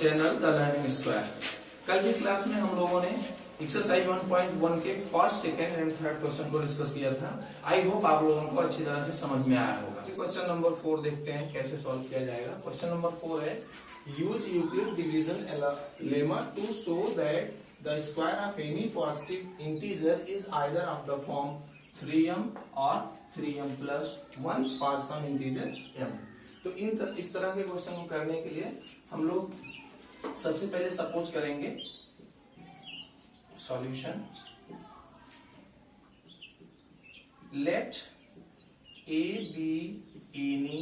Channel the learning square. कल की class में हम लोगों ने एक्सरसाइज 1.1 के first, second and third question को डिस्कस किया था। आई होप आप लोगों को अच्छी तरह से समझ में आया होगा। क्वेश्चन नंबर 4 देखते हैं कैसे सॉल्व किया जाएगा। क्वेश्चन नंबर 4 है use Euclid division lemma to show that the square of any positive integer is either of the form 3m और 3m plus 1 for some integer m। तो इस तरह के क्वेश्चन को करने के लिए हम लोग सबसे पहले सपोज करेंगे solution. Let a be any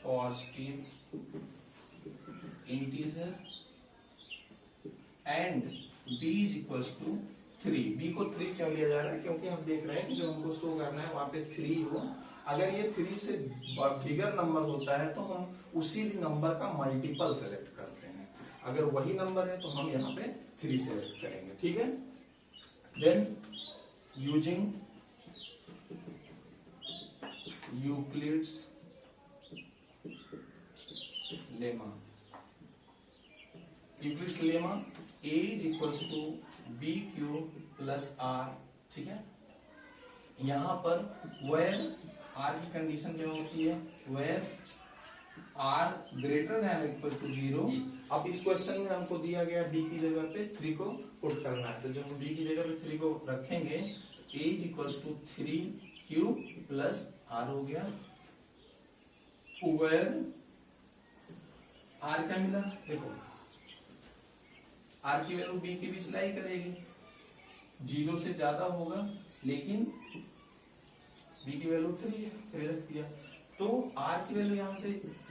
positive integer and b is equals to 3। b को 3 क्यों लिया जा रहा है? क्योंकि हम देख रहे हैं कि जो हमको शो करना है वहां पे 3 हो। अगर ये 3 से बिगर नंबर होता है तो हम उसी भी नंबर का मल्टीपल सेलेक्ट करते हैं। अगर वही नंबर है तो हम यहाँ पे 3 सेलेक्ट करेंगे। ठीक है। Then using Euclid's lemma, Euclid's lemma a is equals to b q plus r। ठीक है। यहां पर where r की कंडीशन क्या होती है? where r greater than equal to 0। अब इस क्वेश्चन में हमको दिया गया b की जगह पे 3 को पुट करना है, तो जब हम b की जगह पे 3 को रखेंगे a is equals to 3q plus r हो गया। where r क्या मिला? देखो r की वैल्यू b के बीच लाई करेगी, 0 से ज्यादा होगा लेकिन b की वैल्यू 3 है, 3 रख दिया। तो r की वैल्यू यहाँ से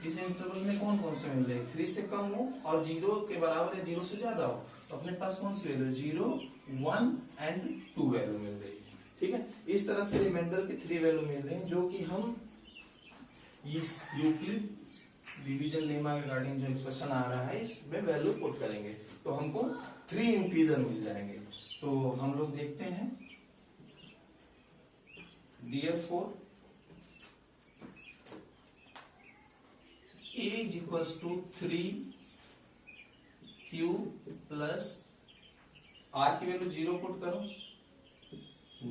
इस इंटरवल में कौन कौन से मिल रहे हैं? 3 से कम हो और 0 के बराबर है, 0 से ज्यादा हो, तो अपने पास कौन सी वैल्यू? 0, 1 एंड 2 वैल्यू मिल रही है। ठीक है। इस तरह से रिमाइंडर की 3 वैल्यू मिल रही है जो कि हम इस यूक्लिड डिवीजन लेमा के रिगार्डिंग जो एक्सप्रेशन आ रहा है इसमें वैल्यू पुट करेंगे तो हमको 3 इंटीजर मिल जाएंगे। तो हम लोग देखते हैं therefore a is equals to 3q plus r की वैल्यू 0 पुट करो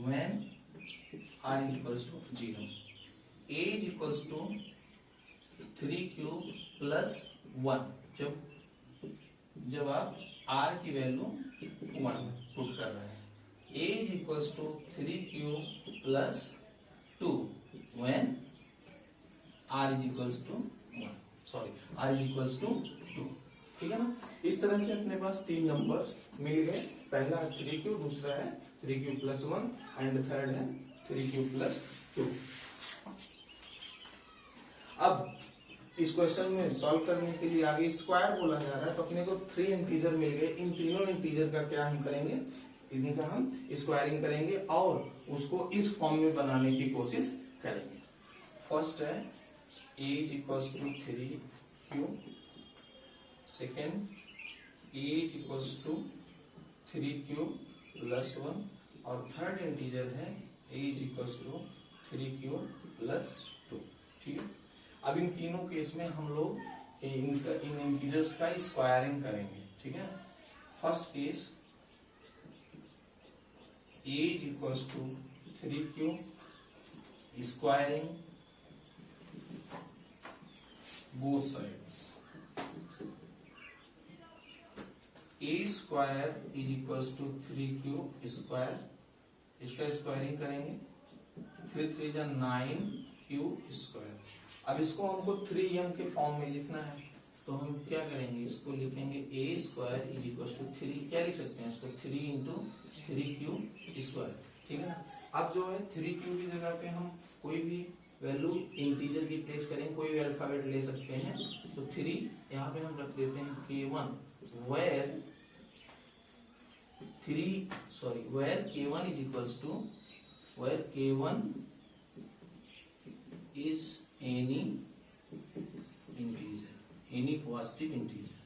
when r is equals to 0। a is equals to 3q plus 1 जब आप r की वैल्यू 1 पुट कर रहे हैं। a is equals to 3q plus 2 when r is equals to 1, sorry r is equals to 2। ठीक है ना। इस तरह से अपने पास 3 नंबर्स मिल गए। पहला है 3q, दूसरा है 3q plus 1 एंड थर्ड है 3q plus 2। अब इस क्वेश्चन में सॉल्व करने के लिए आगे स्क्वायर बोला जा रहा है, तो अपने को 3 इंटीजर मिल गए। इन तीनों इंटीजर का क्या हम करेंगे? इनका हम स्क्वायरिंग करेंगे और उसको इस फॉर्म में बनाने की कोशिश करेंगे। फर्स्ट है a is equals to 3q, second a is equals to 3q plus 1 और थर्ड इंटीजर है a is equals to 3q plus 2। ठीक है। अब इन तीनों केस में हम लोग इन इंटीजर्स का स्क्वायरिंग करेंगे। ठीक है। First case a is equals to 3q squaring both sides. a square is equals to 3q square, इसका स्क्वायरिंग करेंगे 3 3 जा 9q स्क्वायर। अब इसको हमको 3m के फॉर्म में लिखना है तो हम क्या करेंगे? इसको लिखेंगे a square is equals to 3, क्या लिख सकते हैं इसको? 3 इंटू 3q स्क्वायर। ठीक है ना। अब जो है 3q की जगह पे हम कोई भी वैल्यू इंटीजर की प्लेस करें, कोई भी अल्फाबेट ले सकते हैं। तो 3 यहाँ पे हम रख देते हैं k1 where k1 is equals to where k1 is any integer, any positive integer.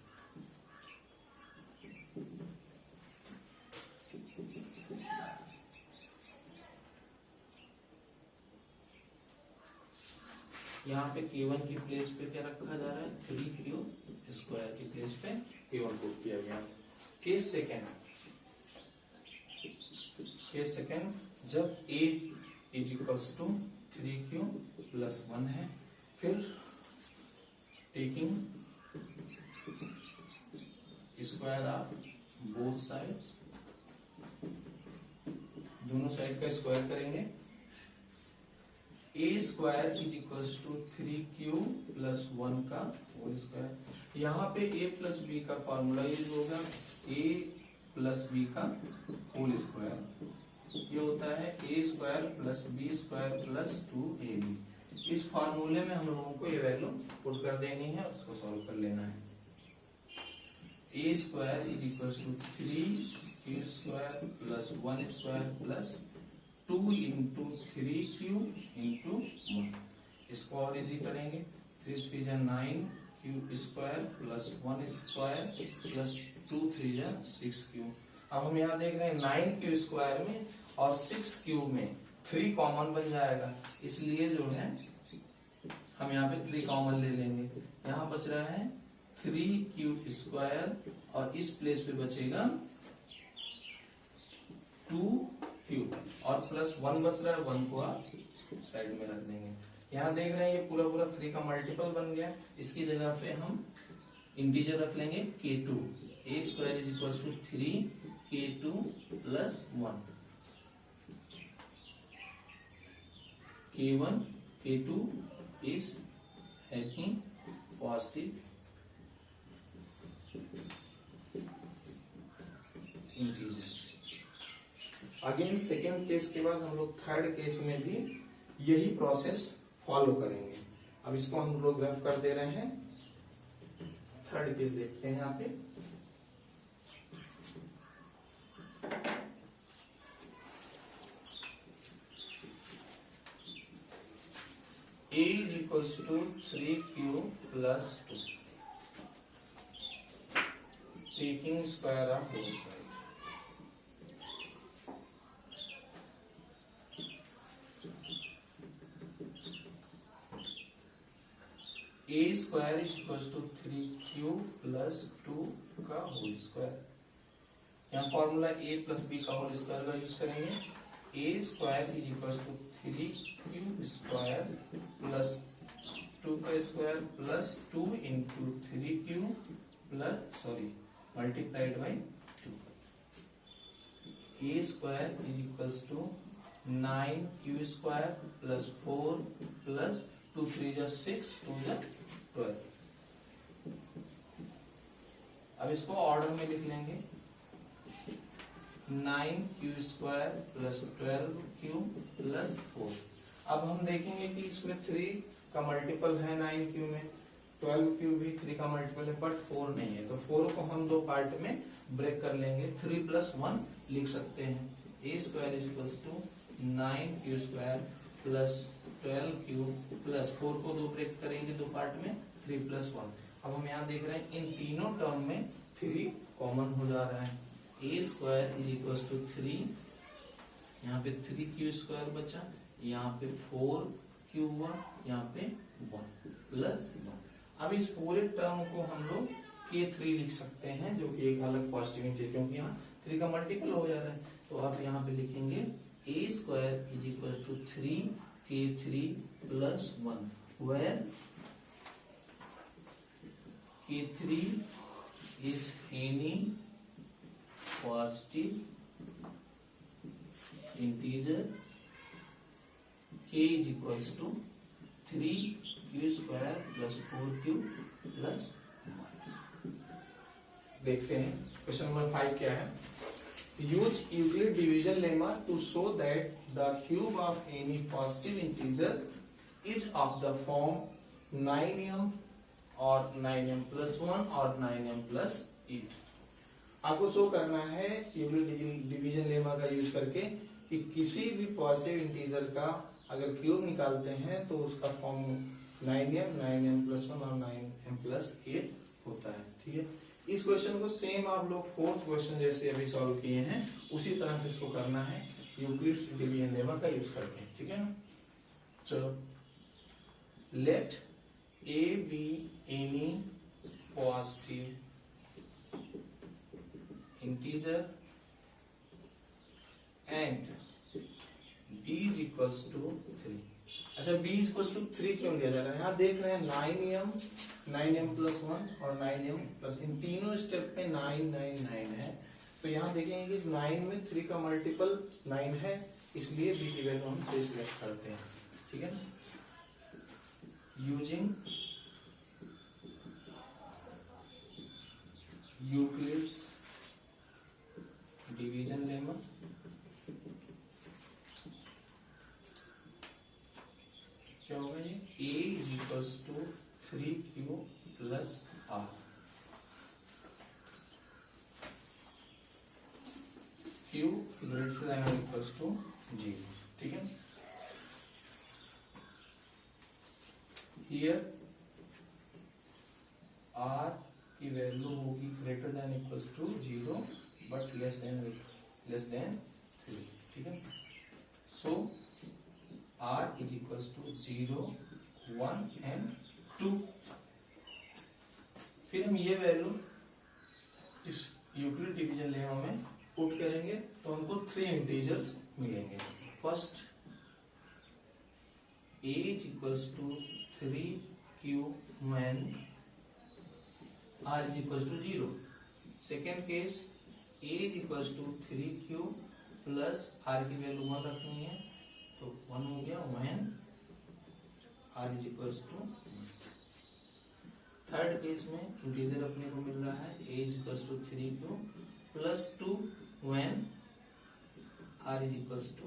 यहाँ पे k1 की प्लेस पे क्या रखा जा रहा है, 3q² की प्लेस पे k1 पुट किया गया। केस सेकेंड, जब a is equals to 3q plus 1 है, फिर taking square of both sides, दोनों साइड का स्क्वायर करेंगे, a square is equals to 3q plus 1 का होल स्क्वायर। यहाँ पे a प्लस बी का फॉर्मूला यूज होगा, a प्लस बी का होल स्क्वायर, ये होता है a square plus b square plus 2ab। इस फॉर्मूले में हम लोगों को ये वैल्यू पुट कर देनी है, उसको सॉल्व कर लेना है। a square is equals to 3q square plus 1 square plus 2 into 3q into 1, इसको और इजी करेंगे, 3 3 जा 9q square plus 1 square plus 2 3 जा 6q। अब हम यहाँ देख रहे हैं 9q स्क्वायर में और 6q में 3 कॉमन बन जाएगा, इसलिए जो है हम यहाँ पे 3 कॉमन ले लेंगे। यहाँ बच रहा है 3q स्क्वायर और इस प्लेस पे बचेगा 2q और प्लस 1 बच रहा है, 1 को आप साइड में रख देंगे। यहाँ देख रहे हैं ये पूरा पूरा 3 का मल्टीपल बन गया, इसकी जगह पे हम इंटीजर रख लेंगे k2। a square is equal to 3k2 plus 1, k1 k2 is having positive integer. Again second case के बाद हम लोग थर्ड केस में भी यही प्रोसेस फॉलो करेंगे। अब इसको हम लोग ग्राफ कर दे रहे हैं। थर्ड केस देखते हैं यहाँ पे, a is equals to 3q plus 2, taking square of both sides। a square is equals to 3q plus 2 का होल स्क्वायर। यहाँ फॉर्मूला a प्लस b का होल स्क्वायर का यूज करेंगे। a square is equals to 3q square plus 2 का square plus 2 into 3q plus multiplied by 2। a square is equals to 9q square plus 4 plus 2 3 जा 6 2 जा 12। अब इसको order में लिख लेंगे, 9q square plus 12q plus 4। अब हम देखेंगे कि इसमें 3 का मल्टीपल है 9q में, 12q भी 3 का मल्टीपल है, बट 4 नहीं है, तो 4 को हम 2 पार्ट में ब्रेक कर लेंगे। 3 प्लस 1 लिख सकते हैं। a square is equals to 9q square plus 12q plus 4 को 2 ब्रेक करेंगे 2 पार्ट में, 3 प्लस 1। अब हम यहाँ देख रहे हैं इन तीनों टर्म में 3 कॉमन हो जा रहा है। a square is equal to 3, यहाँ पे 3q स्क्वायर बचा, यहाँ पे 4q हुआ, यहाँ पे 1 प्लस 1। अब इस पूरे टर्म को हम लोग k3 लिख सकते हैं, जो कि एक अलग पॉजिटिव इंटीजर, क्योंकि यहाँ 3 का मल्टीपल हो जा रहा है। तो आप यहाँ पे लिखेंगे a square is equal to 3k3 plus 1, where k3 is any positive integer, k is equals to 3q square plus 4q plus 1। देखते हैं क्वेश्चन नंबर 5 क्या है। Use Euclid division lemma to show that the cube of any positive integer is of the form 9m और 9m plus 1 और 9m plus 8। आपको show करना है Euclid division lemma का यूज करके कि किसी भी पॉजिटिव इंटीजर का अगर क्यूब निकालते हैं तो उसका फॉर्म 9m 9m plus 1 और 9m plus 8 होता है। ठीक है, इस क्वेश्चन को सेम आप लोग फोर्थ क्वेश्चन जैसे अभी सॉल्व किए हैं उसी तरह से इसको करना है यूक्लिड डिवीजन लेमा का यूज करके। ठीक है ना, चलो let a be any positive integer and b is equals to 3। अच्छा b is equals to 3 क्यों लिया जा रहा है? यहाँ देख रहे हैं 9m प्लस 1 और 9m प्लस, इन तीनों स्टेप में 9 9 9 है, तो यहाँ देखेंगे कि 9 में 3 का मल्टीपल 9 है, इसलिए b की वैल्यू हम 3 सिलेक्ट करते हैं। ठीक है ना, यूजिंग यूक्लिड्स डिवीजन लेमा, क्या होगा ये? a is equals to 3q plus r। q greater than और इक्वल्स टू 0। ठीक है, हियर r की वैल्यू होगी greater than equals to 0 but less than 3। ठीक है, सो r is equals to 0, 1 and 2। फिर हम ये वैल्यू इस यूक्लिड डिवीजन लेमा में पुट करेंगे तो हमको 3 इंटीजर्स मिलेंगे। First a is equals to 3q when r is equals to 0। Second case a is equals to 3q plus r की वैल्यू 1 रखनी है, तो 1 हो गया when r is equals to। Third case में इंटीजर अपने को मिल रहा है a is equals to 3q plus 2 when r is equals to।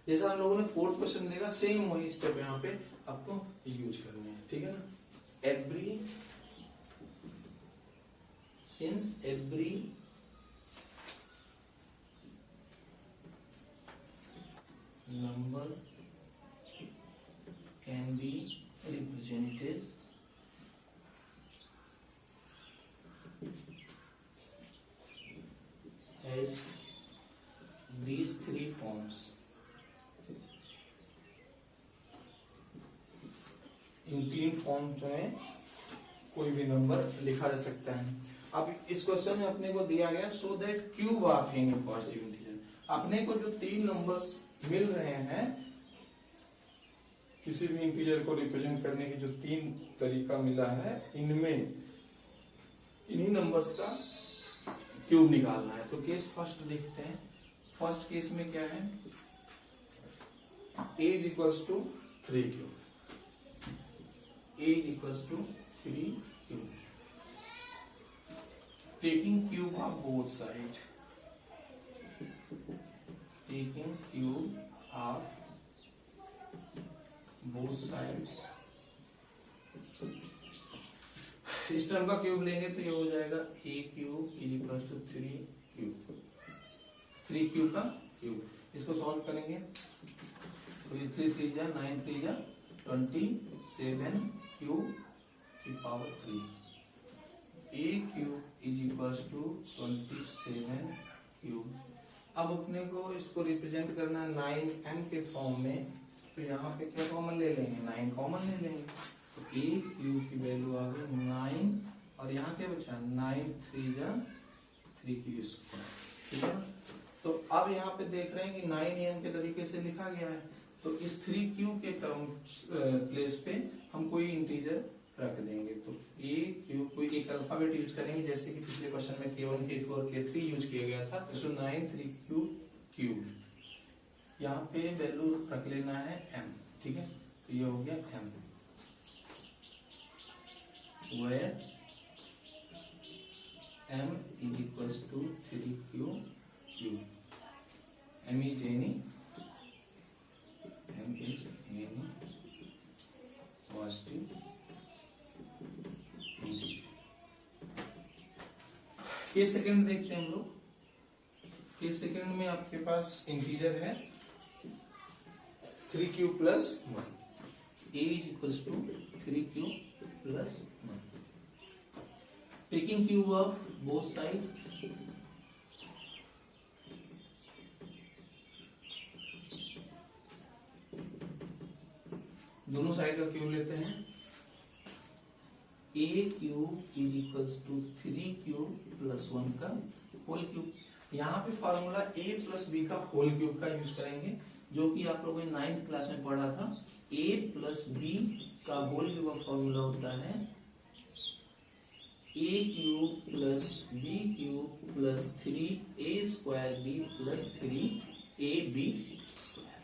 जैसा हम लोगों ने फोर्थ क्वेश्चन देखा, सेम वही स्टेप यहाँ पे आपको यूज करने हैं। ठीक है ना, since every number can be represented as these 3 forms। In 3 forms में कोई भी नंबर लिखा जा सकता है। अब इस क्वेश्चन में अपने को दिया गया so that cube of any positive integer. अपने को जो 3 नंबर्स मिल रहे हैं, किसी भी इंटीजर को रिप्रेजेंट करने की जो 3 तरीका मिला है, इनमें इन्हीं नंबर्स का क्यूब निकालना है। तो केस फर्स्ट देखते हैं। फर्स्ट केस में क्या है, a is equals to 3q, a is equals to 3q, taking cube of both sides, taking cube of both sides। इस टर्म का क्यूब लेंगे तो ये हो जाएगा a cube is equal to 3 cube, 3 cube का क्यूब। इसको सॉल्व करेंगे तो ये 3 3 जा 9 3 जा 27 क्यूब की power 3। a cube is equal to 27 cube. अब अपने को इसको रिप्रेजेंट करना है 9m के फॉर्म में, तो यहाँ पे क्या कॉमन ले लेंगे, 9 कॉमन ले लेंगे, तो a क्यूब की वैल्यू आ गई 9 और यहाँ क्या बचा 9 3 जा 3 क्यू स्क्वायर। ठीक है, तो अब यहाँ पे देख रहे हैं कि 9m के तरीके से लिखा गया है, तो इस 3q के टर्म प्लेस पे हम कोई इंटीजर रख देंगे। तो a क्यूब कोई एक अल्फाबेट यूज करेंगे, जैसे कि पिछले क्वेश्चन में k1 k2 और k3 यूज किया गया था। तो 9 3q क्यूब, यहाँ पे वैल्यू रख लेना है m। ठीक है, तो ये हो गया m, where m is equals to 3q cube। m is any positive integer. Case second देखते हैं हम लोग। केस सेकंड में आपके पास इंटीजर है 3q plus 1, a is equals to 3q plus 1, taking cube of both sides, दोनों side का cube लेते हैं। A cube is equals to 3 cube plus 1 का होल क्यूब। यहाँ पे फॉर्मूला a प्लस बी का होल क्यूब का यूज करेंगे, जो कि आप लोगों ने 9th क्लास में पढ़ा था। a प्लस बी का होल क्यूब का फॉर्मूला होता है a cube plus b cube plus 3a square b plus 3ab square.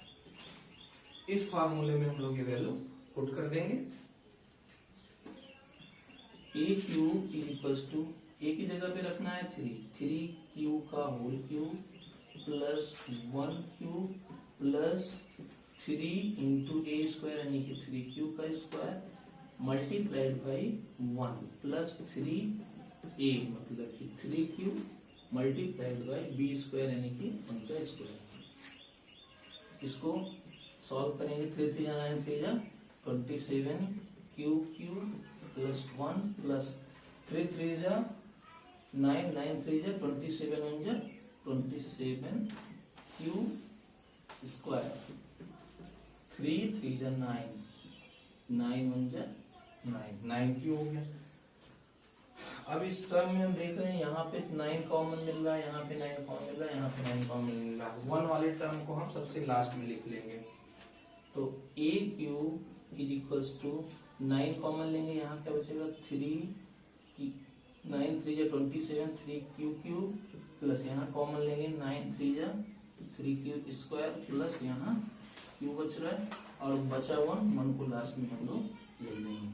इस फॉर्मूले में हम लोग ये वैल्यू पुट कर देंगे। a cube is equals to a की जगह पे रखना है 3 क्यूब का whole cube plus 1 cube plus 3 into A square यानी कि 3 क्यूब का square multiplied by 1 plus 3a मतलब कि 3 cube multiplied by b square यानी कि 1 का स्क्वायर। इसको सॉल्व करेंगे। 3 3 9 3 27 क्यूब क्यूब प्लस 1 प्लस 3 3 जा 9 9 3 जा 27 1 जा 27 क्यूब स्क्वायर 3 3 जा 9 9 1 जा 9 क्यूब हो गया। अब इस टर्म में हम देख रहे हैं यहाँ पे 9 कॉमन मिल रहा है, यहाँ पे 9 कॉमन मिल रहा है, यहाँ पे 9 कॉमन मिल रहा है। 1 वाले टर्म को हम सबसे लास्ट में लिख लेंगे। तो a cube is equals to 9 common लेंगे, यहाँ क्या बचेगा 3 9 3 जा 27 3 क्यूब क्यूब प्लस यहाँ कॉमन लेंगे 9 3 जा 3 क्यूब स्क्वायर प्लस यहाँ क्यूब बच रहा है और बचा 1 को लास्ट में हम लोग ले लेंगे।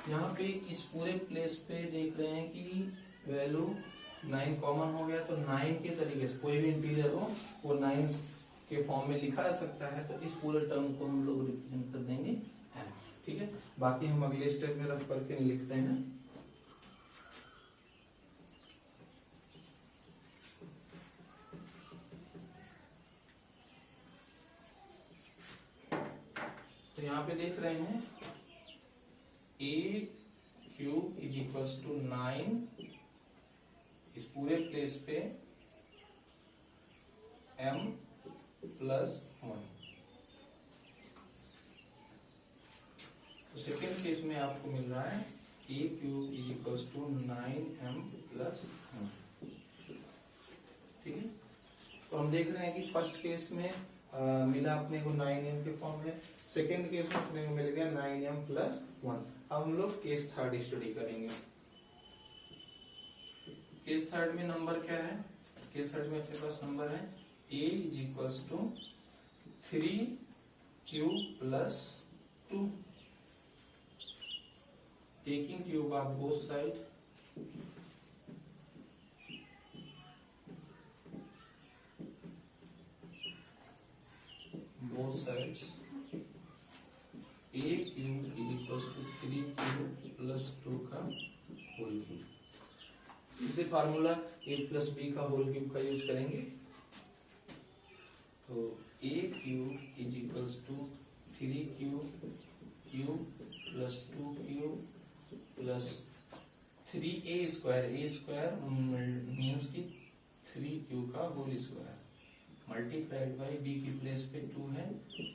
यहाँ पे इस पूरे प्लेस पे देख रहे हैं कि वैल्यू 9 कॉमन हो गया, तो 9 के तरीके से कोई भी इंटीजर हो वो 9 के फॉर्म में लिखा जा सकता है। तो इस पूरे टर्म को हम लोग रिप्रेजेंट कर देंगे m, ठीक है। बाकी हम अगले स्टेप में रफ करके लिखते हैं। तो यहाँ पे देख रहे हैं a cube is equals to 9, इस पूरे प्लेस पे m प्लस 1। तो सेकेंड केस में आपको मिल रहा है a cube is equals to 9m plus 1, ठीक है। तो हम देख रहे हैं कि फर्स्ट केस में मिला अपने को 9m के फॉर्म में, सेकेंड केस में अपने को मिल गया 9m प्लस 1। अब हम लोग केस थर्ड स्टडी करेंगे। केस थर्ड में नंबर क्या है? केस थर्ड में अपने पास नंबर है a is equals to 3 cube plus 2, taking cube of both side a cube is equals to 3 cube plus 2 का होल क्यूब। इसे फार्मूला a प्लस बी का होल क्यूब का यूज करेंगे। तो a cube is equals to 3 cube plus 2 cube plus 3a square means की 3 cube का whole square multiplied by b की place पे 2 है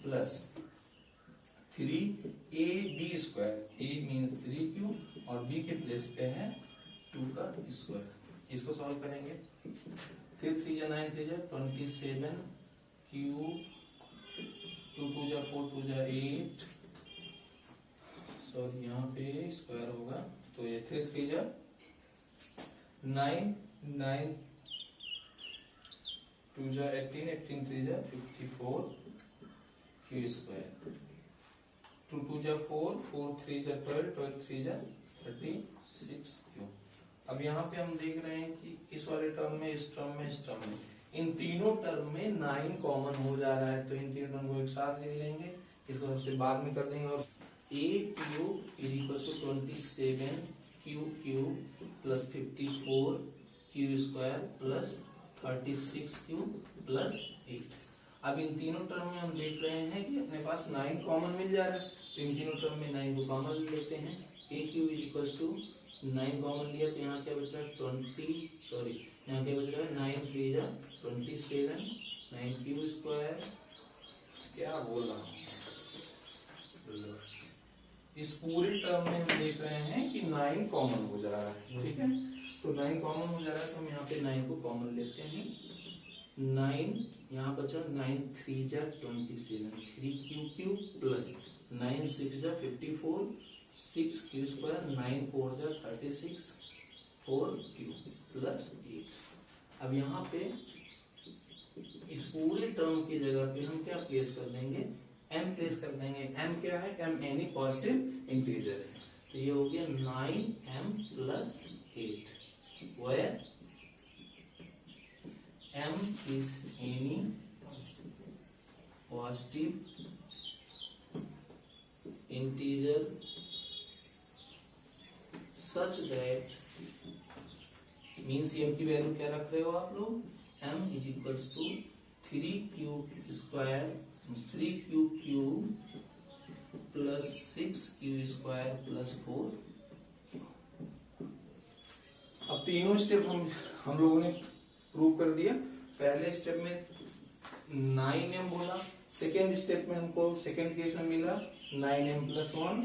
plus 3ab square, a means 3 cube और b के प्लेस पे है 2 का स्क्वायर। इसको सॉल्व करेंगे। 3 3 जा 9 3 जा 27 क्यूब 2 2 जा 4 2 जा 8, सॉरी यहाँ पे स्क्वायर होगा तो ये 3 3 जा 9 9 2 जा 18 18 3 जा 54 क्यू स्क्वायर, 2 2 जा 4 4 3 जा 12 12 3 जा 36 क्यू। अब यहाँ पे हम देख रहे हैं कि इस वाले टर्म में, इस टर्म में, इस टर्म में, इन तीनों टर्म में 9 कॉमन हो जा रहा है। तो इन तीनों टर्म को एक साथ ले लेंगे, इसको सबसे बाद में कर देंगे। और a cube is equal to 27 q cube plus 54 q square plus 36 q plus 8। अब इन तीनों टर्म में हम देख रहे हैं कि अपने पास 9 कॉमन मिल जा रहा है, तो इन तीनों टर्म में 9 को कॉमन ले लेते हैं। a cube is equal to 9 common लिया तो यहाँ क्या बच रहा है यहाँ क्या बच रहा है 9 3 जा 27 9 क्यूब स्क्वायर क्या बोल रहा हूँ, इस पूरे टर्म में हम देख रहे हैं कि 9 कॉमन हो जा रहा है, ठीक है। तो 9 कॉमन हो जा रहा है तो हम यहाँ पे 9 को कॉमन लेते हैं। 9 यहाँ बचा, 9 3 जा 27, 3 क्यू क्यू प्लस 9 6 जा 54, 6 क्यू स्क्वायर, 9 4 जा 36, 4 क्यू प्लस 8। अब यहाँ पे इस पूरे टर्म की जगह पे हम क्या प्लेस कर देंगे, m प्लेस कर देंगे। m क्या है, m एनी पॉजिटिव इंटीजर है, तो ये हो गया 9m plus 8, where m is any positive integer such that, means m की वैल्यू क्या रख रहे हो आप लोग, m is equals to 3q square, 3q cube plus 6q square plus 4q। अब तीनों स्टेप हम लोगों ने प्रूव कर दिया। पहले स्टेप में 9m बोला, सेकेंड स्टेप में हमको सेकेंड केस में मिला 9m प्लस 1,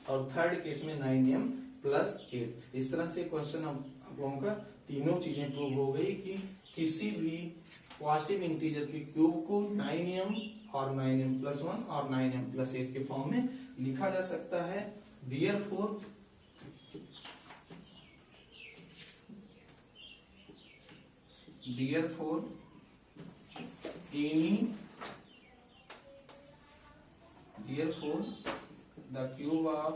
और थर्ड केस में 9m प्लस 8। इस तरह से क्वेश्चन आप लोगों का तीनों चीजें प्रूव हो गई कि किसी भी पॉजिटिव इंटीजर के क्यूब को 9m और 9m प्लस 1 और 9m प्लस 8 के फॉर्म में लिखा जा सकता है। Therefore the cube of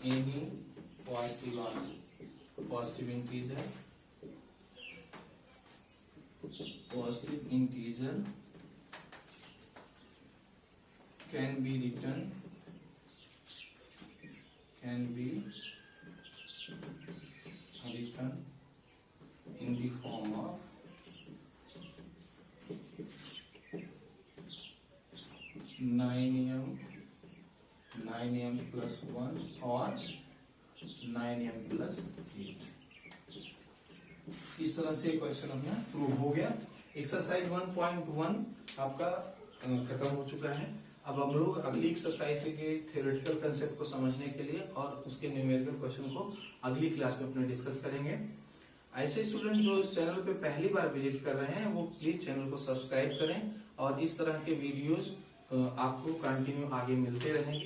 any positive integer can be written in the form of 9m plus 1 और 9m plus 8। इस तरह से क्वेश्चन अपना प्रूव हो गया। एक्सरसाइज 1.1 आपका खत्म हो चुका है। अब हम लोग अगली एक्सरसाइज के थ्योरेटिकल कंसेप्ट को समझने के लिए और उसके न्यूमेरिकल क्वेश्चन को अगली क्लास में अपने डिस्कस करेंगे। ऐसे स्टूडेंट जो इस चैनल पे पहली बार विजिट कर रहे हैं वो प्लीज चैनल को सब्सक्राइब करें और इस तरह के वीडियोस आपको कंटिन्यू आगे मिलते रहेंगे।